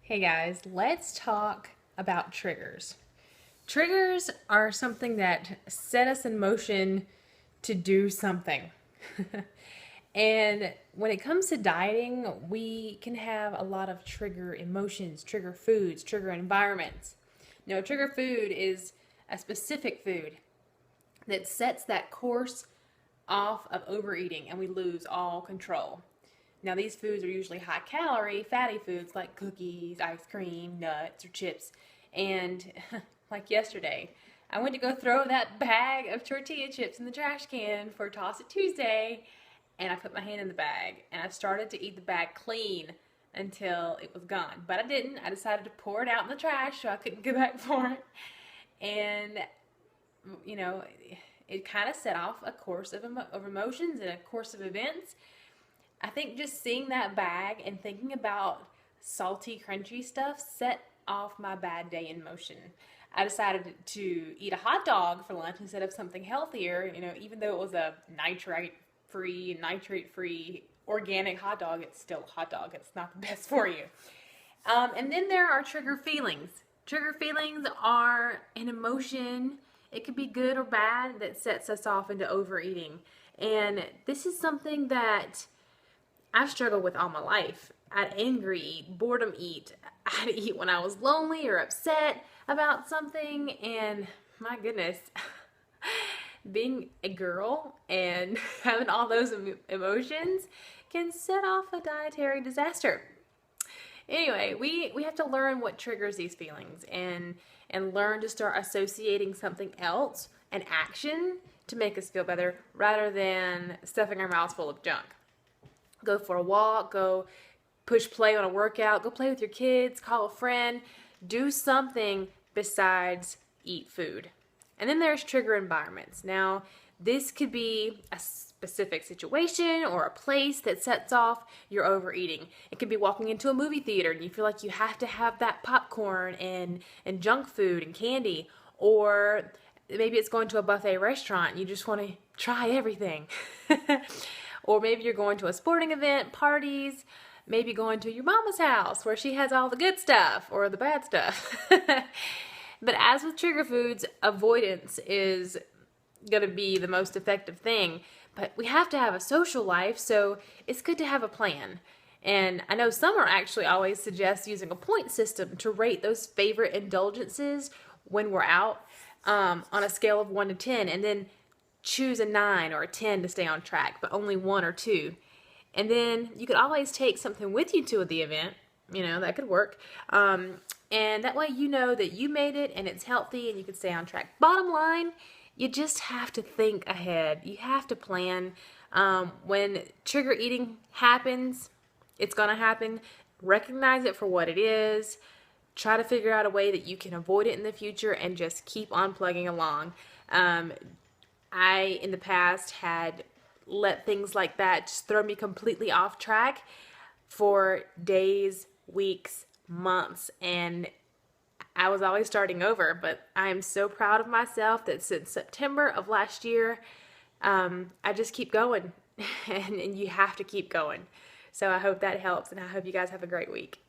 Hey guys, let's talk about triggers. Triggers are something that set us in motion to do something. And when it comes to dieting, we can have a lot of trigger emotions, trigger foods, trigger environments. Now, a trigger food is a specific food that sets that course off of overeating and we lose all control. Now, these foods are usually high calorie, fatty foods like cookies, ice cream, nuts, or chips. And like yesterday, I went to go throw that bag of tortilla chips in the trash can for Toss It Tuesday, and I put my hand in the bag and I started to eat the bag clean until it was gone. But I didn't. I decided to pour it out in the trash so I couldn't go back for it. And, you know, it kind of set off a course of emotions and a course of events. I think just seeing that bag and thinking about salty, crunchy stuff set off my bad day in motion. I decided to eat a hot dog for lunch instead of something healthier, even though it was a nitrate free organic hot dog, it's still a hot dog. It's not the best for you. And then there are trigger feelings. Trigger feelings are an emotion. It could be good or bad that sets us off into overeating. And this is something that I've struggled with all my life. I'd angry eat, boredom eat. I'd eat when I was lonely or upset about something. And my goodness, being a girl and having all those emotions can set off a dietary disaster. Anyway, we have to learn what triggers these feelings and learn to start associating something else, an action, to make us feel better rather than stuffing our mouths full of junk. Go for a walk, go push play on a workout, go play with your kids, call a friend, do something besides eat food. And then there's trigger environments. Now, this could be a specific situation or a place that sets off your overeating. It could be walking into a movie theater and you feel like you have to have that popcorn and junk food and candy. Or maybe it's going to a buffet restaurant and you just want to try everything. Or maybe you're going to a sporting event, parties, maybe going to your mama's house where she has all the good stuff or the bad stuff. But as with trigger foods, avoidance is going to be the most effective thing. But we have to have a social life, so it's good to have a plan. And I know some are actually always suggest using a point system to rate those favorite indulgences when we're out on a scale of 1 to 10, and then choose a 9 or a 10 to stay on track, but only 1 or 2. And then you could always take something with you to the event. That could work. And that way you know that you made it and it's healthy and you can stay on track. Bottom line, you just have to think ahead. You have to plan. When trigger eating happens, it's going to happen. Recognize it for what it is. Try to figure out a way that you can avoid it in the future and just keep on plugging along. I, in the past, had let things like that just throw me completely off track for days, weeks, months, and I was always starting over. But I am so proud of myself that since September of last year, I just keep going, and you have to keep going. So I hope that helps, and I hope you guys have a great week.